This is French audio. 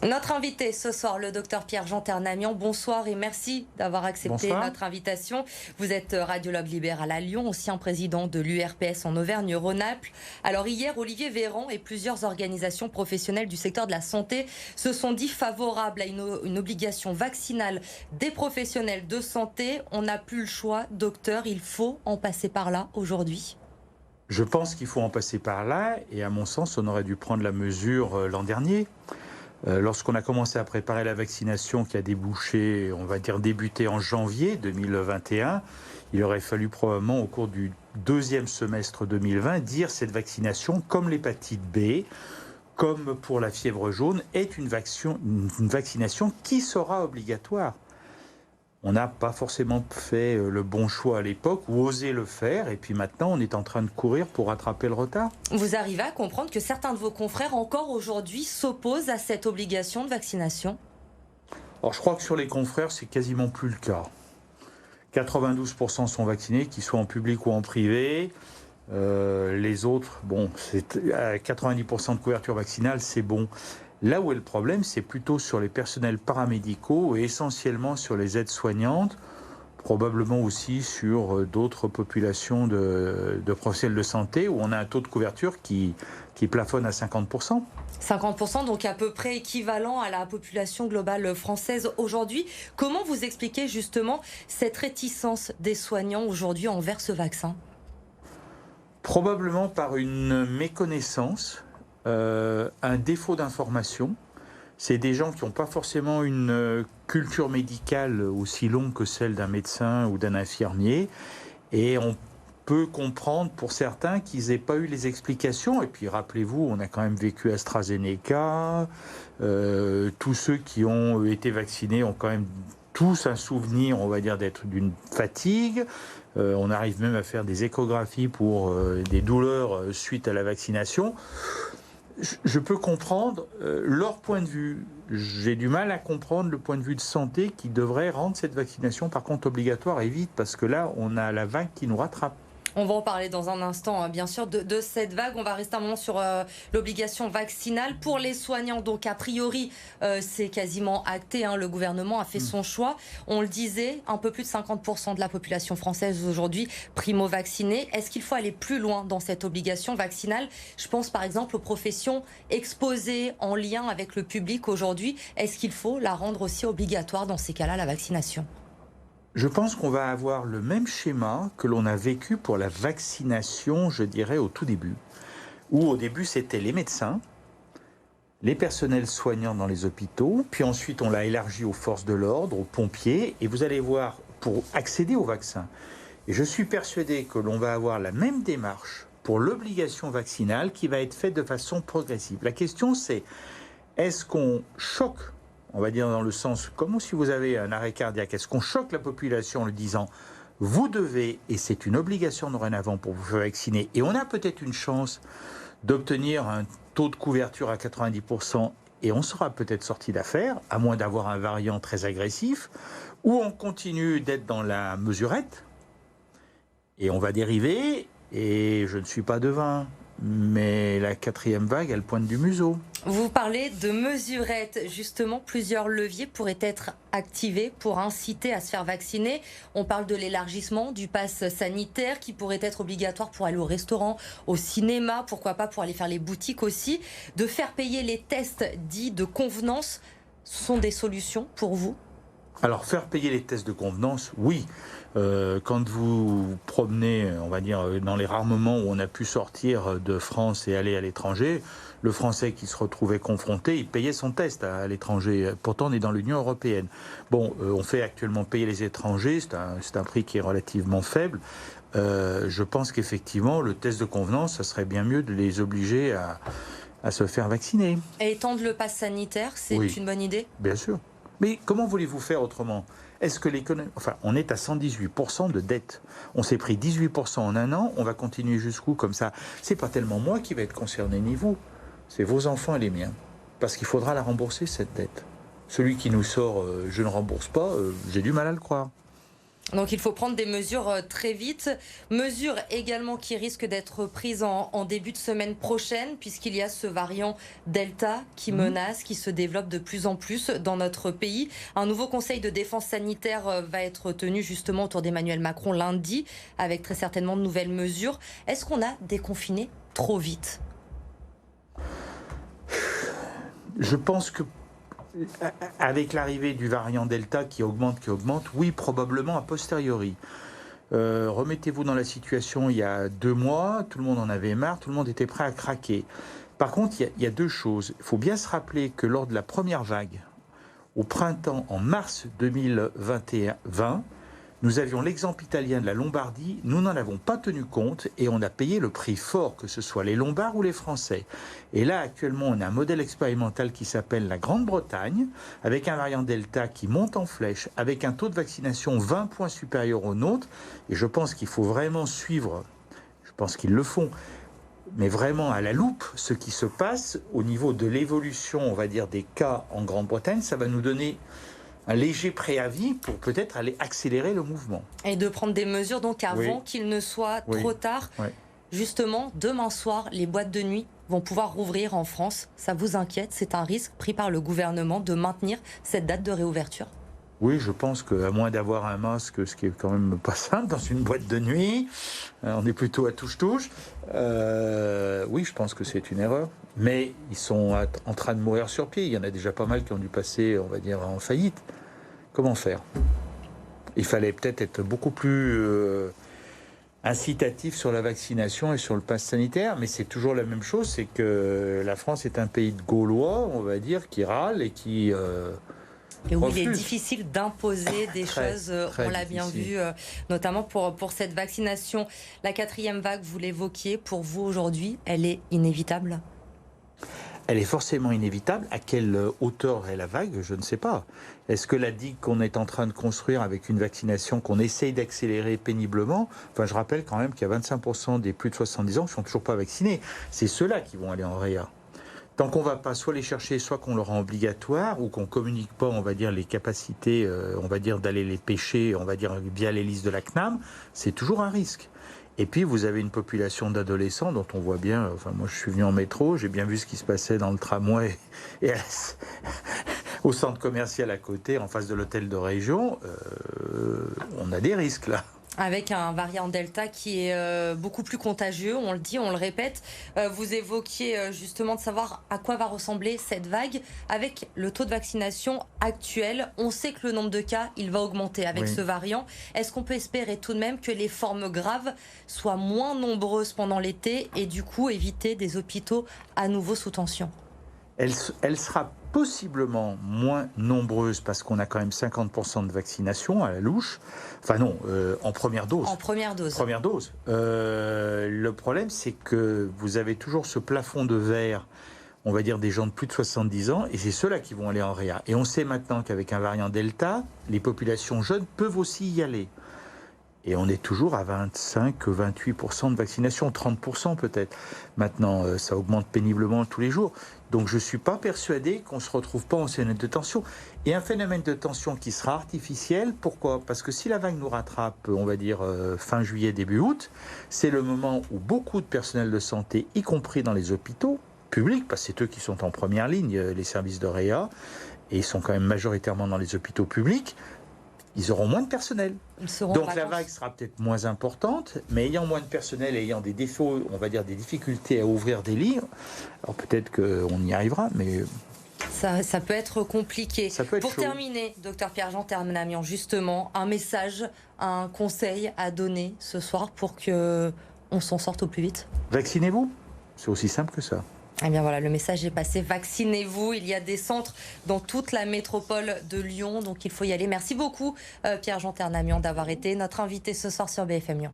Notre invité ce soir, le docteur Pierre-Jean Ternamian. Bonsoir et merci d'avoir accepté Bonsoir. notre invitation. Vous êtes radiologue libéral à Lyon, ancien président de l'URPS en Auvergne-Rhône-Alpes. Alors hier, Olivier Véran et plusieurs organisations professionnelles du secteur de la santé se sont dit favorables à une obligation vaccinale des professionnels de santé. On n'a plus le choix, docteur, il faut en passer par là aujourd'hui. Je pense qu'il faut en passer par là et à mon sens, on aurait dû prendre la mesure l'an dernier. Lorsqu'on a commencé à préparer la vaccination qui a débouché, on va dire débuté en janvier 2021, il aurait fallu probablement au cours du deuxième semestre 2020 dire cette vaccination, comme l'hépatite B, comme pour la fièvre jaune, est une vaccination qui sera obligatoire. On n'a pas forcément fait le bon choix à l'époque ou osé le faire. Et puis maintenant, on est en train de courir pour rattraper le retard. Vous arrivez à comprendre que certains de vos confrères, encore aujourd'hui, s'opposent à cette obligation de vaccination? Alors, je crois que sur les confrères, c'est quasiment plus le cas. 92% sont vaccinés, qu'ils soient en public ou en privé. Les autres, bon, c'est à 90% de couverture vaccinale, c'est bon. Là où est le problème, c'est plutôt sur les personnels paramédicaux et essentiellement sur les aides-soignantes, probablement aussi sur d'autres populations de professionnels de santé où on a un taux de couverture qui plafonne à 50%. 50%, donc à peu près équivalent à la population globale française aujourd'hui. Comment vous expliquez justement cette réticence des soignants aujourd'hui envers ce vaccin? Probablement par une méconnaissance, un défaut d'information. C'est des gens qui n'ont pas forcément une culture médicale aussi longue que celle d'un médecin ou d'un infirmier. Et on peut comprendre pour certains qu'ils n'aient pas eu les explications. Et puis rappelez-vous, on a quand même vécu AstraZeneca. Tous ceux qui ont été vaccinés ont quand même tous un souvenir, on va dire, d'être d'une fatigue. On arrive même à faire des échographies pour des douleurs suite à la vaccination. Je peux comprendre leur point de vue. J'ai du mal à comprendre le point de vue de santé qui devrait rendre cette vaccination par contre obligatoire et vite, parce que là, on a la vague qui nous rattrape. On va en parler dans un instant, bien sûr, de cette vague. On va rester un moment sur l'obligation vaccinale pour les soignants. Donc, a priori, c'est quasiment acté. Le gouvernement a fait son choix. On le disait, un peu plus de 50% de la population française aujourd'hui primo-vaccinée. Est-ce qu'il faut aller plus loin dans cette obligation vaccinale? Je pense par exemple aux professions exposées en lien avec le public aujourd'hui. Est-ce qu'il faut la rendre aussi obligatoire dans ces cas-là, la vaccination? Je pense qu'on va avoir le même schéma que l'on a vécu pour la vaccination, je dirais, au tout début. Où au début, c'était les médecins, les personnels soignants dans les hôpitaux, puis ensuite on l'a élargi aux forces de l'ordre, aux pompiers, et vous allez voir, pour accéder au vaccin, et je suis persuadé que l'on va avoir la même démarche pour l'obligation vaccinale qui va être faite de façon progressive. La question c'est, est-ce qu'on choque, on va dire dans le sens, comme si vous avez un arrêt cardiaque, est-ce qu'on choque la population en lui disant vous devez, et c'est une obligation dorénavant pour vous faire vacciner, et on a peut-être une chance d'obtenir un taux de couverture à 90%, et on sera peut-être sorti d'affaire, à moins d'avoir un variant très agressif, ou on continue d'être dans la mesurette, et on va dériver, et je ne suis pas devin, mais la quatrième vague, elle pointe du museau. Vous parlez de mesurettes. Justement, plusieurs leviers pourraient être activés pour inciter à se faire vacciner. On parle de l'élargissement du pass sanitaire qui pourrait être obligatoire pour aller au restaurant, au cinéma, pourquoi pas pour aller faire les boutiques aussi. De faire payer les tests dits de convenance, ce sont des solutions pour vous? Alors, faire payer les tests de convenance, oui. Quand vous vous promenez, on va dire, dans les rares moments où on a pu sortir de France et aller à l'étranger, le Français qui se retrouvait confronté, il payait son test à l'étranger. Pourtant, on est dans l'Union européenne. Bon, on fait actuellement payer les étrangers, c'est un prix qui est relativement faible. Je pense qu'effectivement, le test de convenance, ça serait bien mieux de les obliger à se faire vacciner. Et étendre le pass sanitaire, c'est une bonne idée? Bien sûr. Mais comment voulez-vous faire autrement? Est-ce que l'économie... Enfin, on est à 118% de dette. On s'est pris 18% en un an, on va continuer jusqu'où comme ça? C'est pas tellement moi qui vais être concerné, ni vous. C'est vos enfants et les miens. Parce qu'il faudra la rembourser, cette dette. Celui qui nous sort « je ne rembourse pas », j'ai du mal à le croire. Donc il faut prendre des mesures très vite. Mesures également qui risquent d'être prises en début de semaine prochaine, puisqu'il y a ce variant Delta qui menace, qui se développe de plus en plus dans notre pays. Un nouveau conseil de défense sanitaire va être tenu justement autour d'Emmanuel Macron lundi, avec très certainement de nouvelles mesures. Est-ce qu'on a déconfiné trop vite ? Je pense que avec l'arrivée du variant Delta qui augmente, oui, probablement a posteriori. Remettez-vous dans la situation il y a 2 mois, tout le monde en avait marre, tout le monde était prêt à craquer. Par contre, il y a 2 choses. Il faut bien se rappeler que lors de la première vague, au printemps, en mars 2020, nous avions l'exemple italien de la Lombardie, nous n'en avons pas tenu compte et on a payé le prix fort, que ce soit les Lombards ou les Français. Et là, actuellement, on a un modèle expérimental qui s'appelle la Grande-Bretagne, avec un variant Delta qui monte en flèche, avec un taux de vaccination 20 points supérieur au nôtre. Et je pense qu'il faut vraiment suivre, je pense qu'ils le font, mais vraiment à la loupe, ce qui se passe au niveau de l'évolution, on va dire, des cas en Grande-Bretagne. Ça va nous donner un léger préavis pour peut-être aller accélérer le mouvement. Et de prendre des mesures donc avant qu'il ne soit trop tard. Oui. Justement, demain soir, les boîtes de nuit vont pouvoir rouvrir en France. Ça vous inquiète? C'est un risque pris par le gouvernement de maintenir cette date de réouverture? Oui, je pense qu'à moins d'avoir un masque, ce qui est quand même pas simple dans une boîte de nuit, on est plutôt à touche-touche. Oui, je pense que c'est une erreur. Mais ils sont en train de mourir sur pied. Il y en a déjà pas mal qui ont dû passer, on va dire, en faillite. Comment faire? Il fallait peut-être être beaucoup plus incitatif sur la vaccination et sur le pass sanitaire, mais c'est toujours la même chose, c'est que la France est un pays de Gaulois, on va dire, qui râle et qui... Et où refuse. il est difficile d'imposer des choses, on l'a bien vu, notamment pour cette vaccination. La 4e vague, vous l'évoquiez, pour vous aujourd'hui, elle est inévitable? Elle est forcément inévitable. À quelle hauteur est la vague? Je ne sais pas. Est-ce que la digue qu'on est en train de construire avec une vaccination qu'on essaye d'accélérer péniblement, enfin je rappelle quand même qu'il y a 25% des plus de 70 ans qui ne sont toujours pas vaccinés. C'est ceux-là qui vont aller en réa. Tant qu'on ne va pas soit les chercher, soit qu'on le rend obligatoire, ou qu'on ne communique pas, on va dire, les capacités, on va dire, d'aller les pêcher, on va dire, via les listes de la CNAM, c'est toujours un risque. Et puis, vous avez une population d'adolescents dont on voit bien, enfin, moi je suis venu en métro, j'ai bien vu ce qui se passait dans le tramway et au centre commercial à côté, en face de l'hôtel de région, on a des risques là. Avec un variant Delta qui est beaucoup plus contagieux, on le dit, on le répète. Vous évoquiez justement de savoir à quoi va ressembler cette vague. Avec le taux de vaccination actuel, on sait que le nombre de cas, il va augmenter avec ce variant. Est-ce qu'on peut espérer tout de même que les formes graves soient moins nombreuses pendant l'été et du coup éviter des hôpitaux à nouveau sous tension? Elle sera possiblement moins nombreuse parce qu'on a quand même 50% de vaccination à la louche. Enfin non, en première dose. En première dose. Première dose. Le problème, c'est que vous avez toujours ce plafond de verre, on va dire des gens de plus de 70 ans, et c'est ceux-là qui vont aller en réa. Et on sait maintenant qu'avec un variant Delta, les populations jeunes peuvent aussi y aller. Et on est toujours à 25-28% de vaccination, 30% peut-être. Maintenant, ça augmente péniblement tous les jours. Donc je ne suis pas persuadé qu'on ne se retrouve pas en phénomène de tension. Et un phénomène de tension qui sera artificiel, pourquoi? Parce que si la vague nous rattrape, on va dire fin juillet, début août, c'est le moment où beaucoup de personnel de santé, y compris dans les hôpitaux publics, parce que c'est eux qui sont en première ligne, les services de réa, et ils sont quand même majoritairement dans les hôpitaux publics, ils auront moins de personnel. Donc la vague sera peut-être moins importante, mais ayant moins de personnel, ayant des défauts, on va dire des difficultés à ouvrir des lits, alors peut-être qu'on y arrivera, mais... Ça peut être compliqué. Ça peut être Pour chaud. Terminer, docteur Pierre-Jean Ternamian, justement, un message, un conseil à donner ce soir pour qu'on s'en sorte au plus vite? Vaccinez-vous, c'est aussi simple que ça. Eh bien voilà, le message est passé. Vaccinez-vous. Il y a des centres dans toute la métropole de Lyon, donc il faut y aller. Merci beaucoup, Pierre-Jean Ternamian, d'avoir été notre invité ce soir sur BFM Lyon.